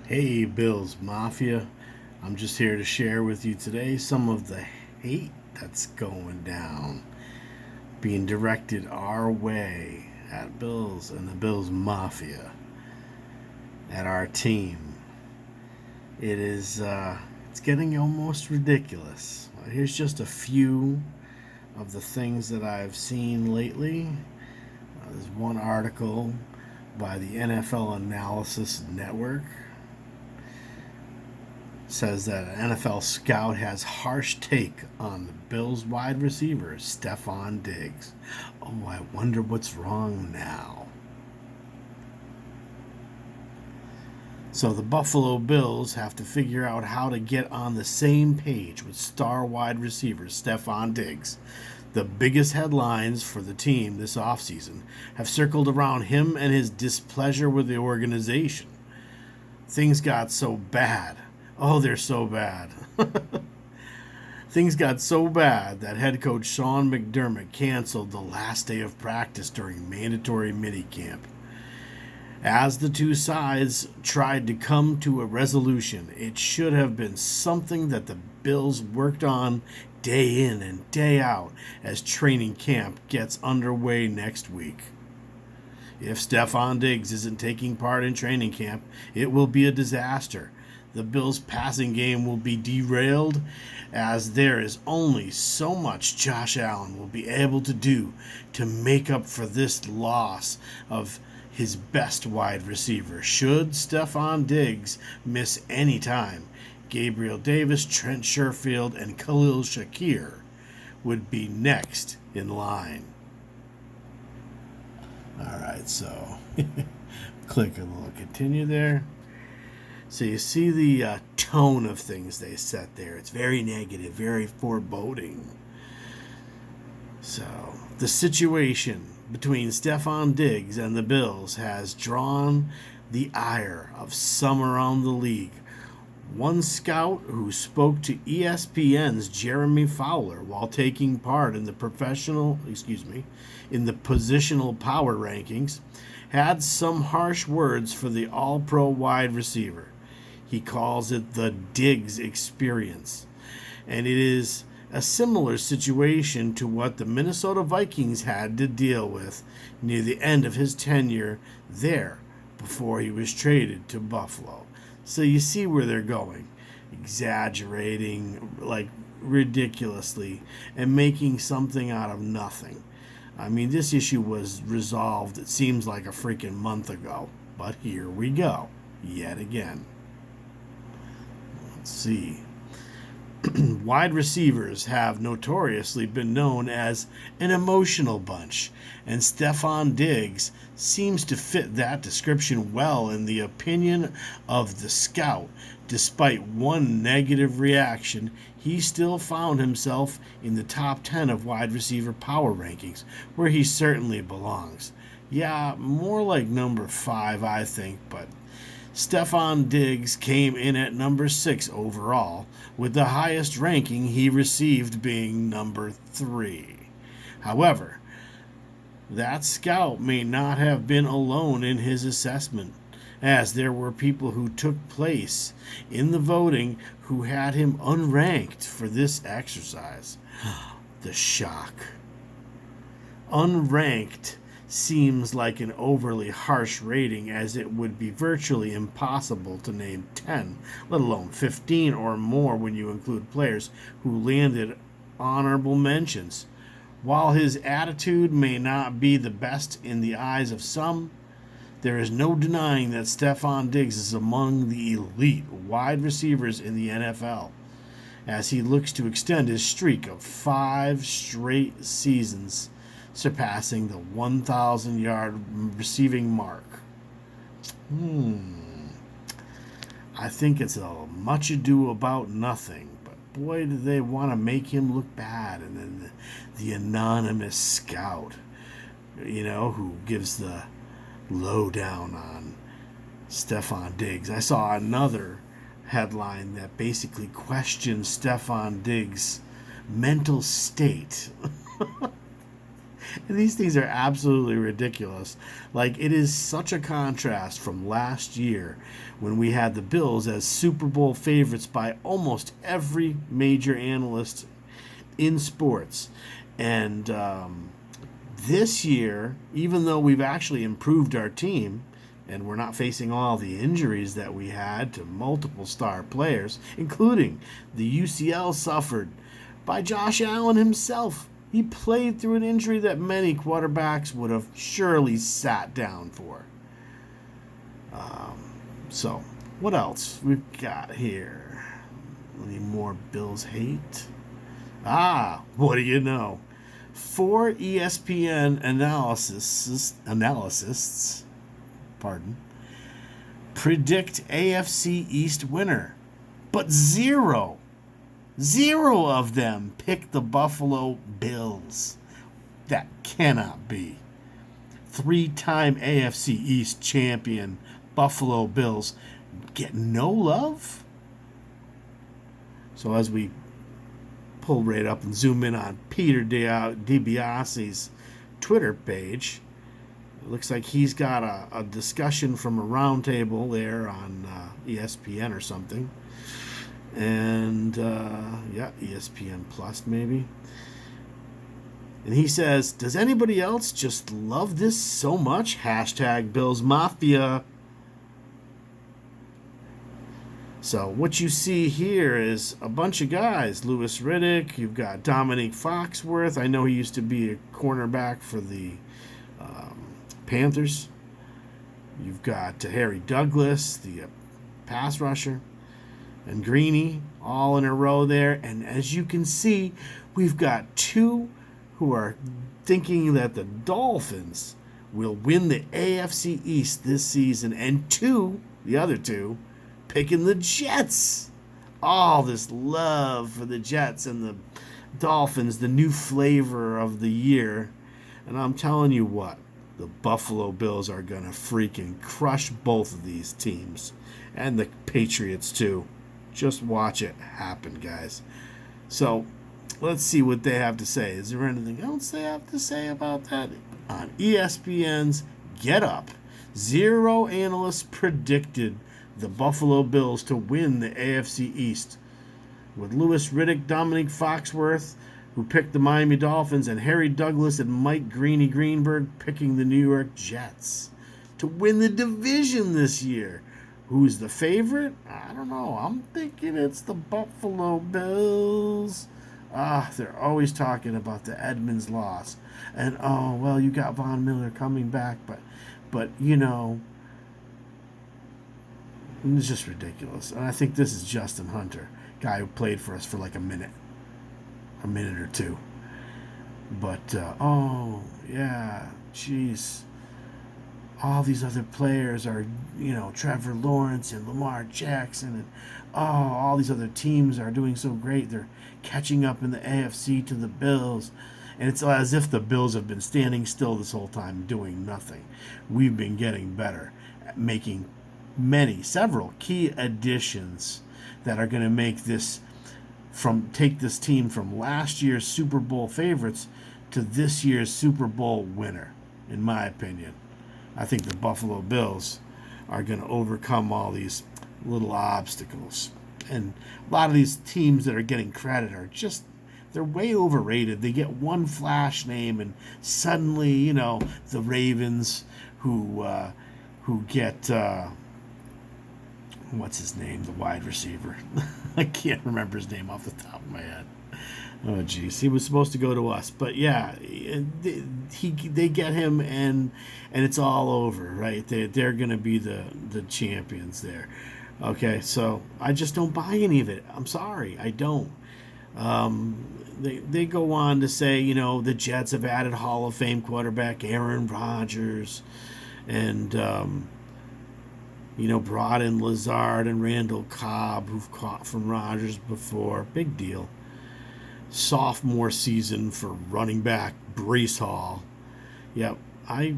Hey, Bills Mafia. I'm just here to share with you today some of the hate that's going down, being directed our way at Bills and the Bills Mafia, at our team. It's getting almost ridiculous. Here's just a few of the things that I've seen lately. There's one article by the NFL Analysis Network says that an NFL scout has harsh take on the Bills wide receiver Stephon Diggs. Oh, I wonder what's wrong now. So the Buffalo Bills have to figure out how to get on the same page with star wide receiver Stephon Diggs. The biggest headlines for the team this offseason have circled around him and his displeasure with the organization. Things got so bad. Oh, they're so bad. Things got so bad that head coach Sean McDermott canceled the last day of practice during mandatory minicamp. As the two sides tried to come to a resolution, it should have been something that the Bills worked on day in and day out as training camp gets underway next week. If Stephon Diggs isn't taking part in training camp, it will be a disaster. The Bills' passing game will be derailed as there is only so much Josh Allen will be able to do to make up for this loss of his best wide receiver. Should Stephon Diggs miss any time, Gabriel Davis, Trent Sherfield, and Khalil Shakir would be next in line. Alright, so click a little continue there. So you see the tone of things they set there. It's very negative, very foreboding. So the situation between Stephon Diggs and the Bills has drawn the ire of some around the league. One scout who spoke to ESPN's Jeremy Fowler while taking part in the positional power rankings had some harsh words for the all-pro wide receiver. He calls it the Diggs experience. And it is a similar situation to what the Minnesota Vikings had to deal with near the end of his tenure there before he was traded to Buffalo. So you see where they're going, exaggerating like ridiculously and making something out of nothing. I mean, this issue was resolved, it seems like a freaking month ago. But here we go, yet again. Let's see. Wide receivers have notoriously been known as an emotional bunch, and Stephon Diggs seems to fit that description well in the opinion of the scout. Despite one negative reaction, he still found himself in the top 10 of wide receiver power rankings, where he certainly belongs. Yeah, more like number 5, I think, but Stephon Diggs came in at number 6 overall, with the highest ranking he received being number 3. However, that scout may not have been alone in his assessment, as there were people who took place in the voting who had him unranked for this exercise. The shock. Unranked seems like an overly harsh rating, as it would be virtually impossible to name 10, let alone 15 or more when you include players who landed honorable mentions. While his attitude may not be the best in the eyes of some, there is no denying that Stephon Diggs is among the elite wide receivers in the NFL, as he looks to extend his streak of 5 straight seasons surpassing the 1,000-yard receiving mark. I think it's a much ado about nothing, but boy, do they want to make him look bad. And then the anonymous scout, who gives the lowdown on Stephon Diggs. I saw another headline that basically questions Stephon Diggs' mental state. And these things are absolutely ridiculous. Like, it is such a contrast from last year when we had the Bills as Super Bowl favorites by almost every major analyst in sports. And this year, even though we've actually improved our team, and we're not facing all the injuries that we had to multiple star players, including the UCL suffered by Josh Allen himself. He played through an injury that many quarterbacks would have surely sat down for. So, what else we've got here? Any more Bills hate? What do you know? 4 ESPN analysts predict AFC East winner, but zero of them pick the Buffalo Bills. That cannot be. 3-time AFC East champion Buffalo Bills get no love? So as we pull right up and zoom in on Peter DiBiase's Twitter page, it looks like he's got a discussion from a roundtable there on ESPN or something. And, ESPN Plus maybe. And he says, does anybody else just love this so much? Hashtag Bills Mafia. So what you see here is a bunch of guys. Louis Riddick, you've got Dominique Foxworth. I know he used to be a cornerback for the Panthers. You've got Harry Douglas, the pass rusher, and Greeny, all in a row there. And as you can see, we've got two who are thinking that the Dolphins will win the AFC East this season, and the other two, picking the Jets. All this love for the Jets and the Dolphins, the new flavor of the year. And I'm telling you what, the Buffalo Bills are going to freaking crush both of these teams. And the Patriots, too. Just watch it happen, guys. So, let's see what they have to say. Is there anything else they have to say about that? On ESPN's Get Up, 0 analysts predicted the Buffalo Bills to win the AFC East, with Louis Riddick, Dominique Foxworth, who picked the Miami Dolphins, and Harry Douglas and Mike Greeny Greenberg picking the New York Jets to win the division this year. Who's the favorite? I don't know. I'm thinking it's the Buffalo Bills. They're always talking about the Edmonds loss. And, you got Von Miller coming back, but it's just ridiculous. And I think this is Justin Hunter, guy who played for us for like a minute or two. But, jeez. All these other players are, Trevor Lawrence and Lamar Jackson, and all these other teams are doing so great. They're catching up in the AFC to the Bills. And it's as if the Bills have been standing still this whole time, doing nothing. We've been getting better at making several key additions that are going to make take this team from last year's Super Bowl favorites to this year's Super Bowl winner, in my opinion. I think the Buffalo Bills are going to overcome all these little obstacles. And a lot of these teams that are getting credit are they're way overrated. They get one flash name, and suddenly, the Ravens who get, what's his name, the wide receiver? I can't remember his name off the top of my head. Oh, geez. He was supposed to go to us. But, yeah, they get him, and it's all over, right? They're going to be the champions there. Okay, so I just don't buy any of it. I'm sorry. I don't. They go on to say, the Jets have added Hall of Fame quarterback Aaron Rodgers, and, brought in Lazard and Randall Cobb, who've caught from Rodgers before. Big deal. Sophomore season for running back Breece Hall. Yep, I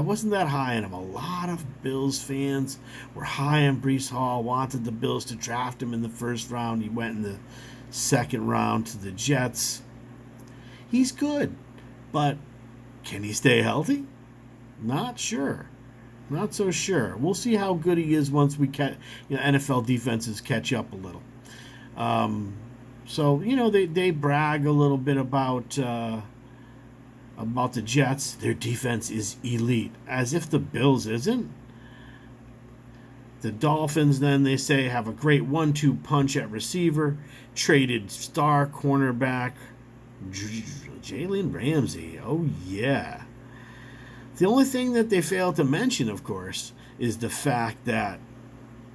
wasn't that high on him. A lot of Bills fans were high on Breece Hall, wanted the Bills to draft him in the first round. He went in the second round to the Jets. He's good. But can he stay healthy? Not sure. Not so sure. We'll see how good he is once NFL defenses catch up a little. Um, so they brag a little bit about the Jets. Their defense is elite, as if the Bills isn't. The Dolphins, then, they say, have a great 1-2 punch at receiver. Traded star cornerback Jalen Ramsey. Oh, yeah. The only thing that they failed to mention, of course, is the fact that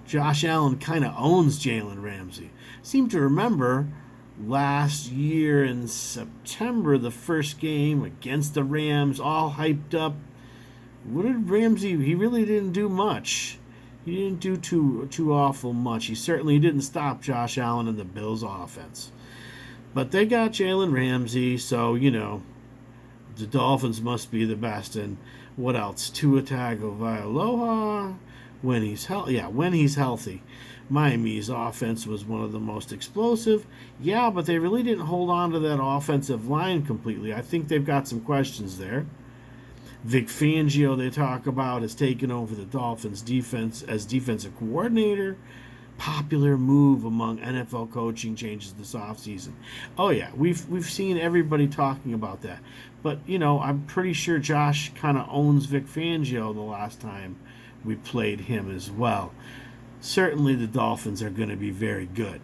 Josh Allen kind of owns Jalen Ramsey. Seem to remember last year in September, the first game against the Rams, all hyped up. What did Ramsey? He really didn't do much. He didn't do too awful much. He certainly didn't stop Josh Allen and the Bills' offense. But they got Jalen Ramsey, so the Dolphins must be the best. And what else? Tua Tagovailoa when he's healthy. Yeah, when he's healthy. Miami's offense was one of the most explosive. Yeah, but they really didn't hold on to that offensive line completely. I think they've got some questions there. Vic Fangio, they talk about, has taken over the Dolphins' defense as defensive coordinator. Popular move among NFL coaching changes this offseason. Oh yeah, we've seen everybody talking about that. But I'm pretty sure Josh kind of owns Vic Fangio the last time we played him as well. Certainly the Dolphins are going to be very good.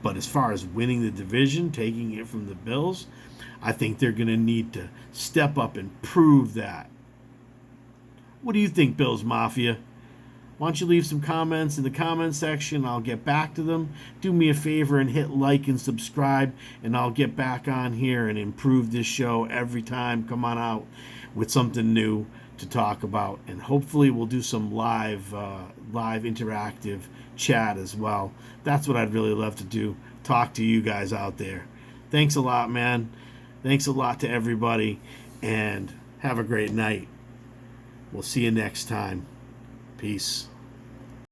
But as far as winning the division, taking it from the Bills, I think they're going to need to step up and prove that. What do you think, Bills Mafia? Why don't you leave some comments in the comment section? I'll get back to them. Do me a favor and hit like and subscribe, and I'll get back on here and improve this show every time. Come on out with something new to talk about, and hopefully we'll do some live interactive chat as well. That's what I'd really love to do. Talk to you guys out there. Thanks a lot, man. Thanks a lot to everybody, and have a great night. We'll see you next time. Peace.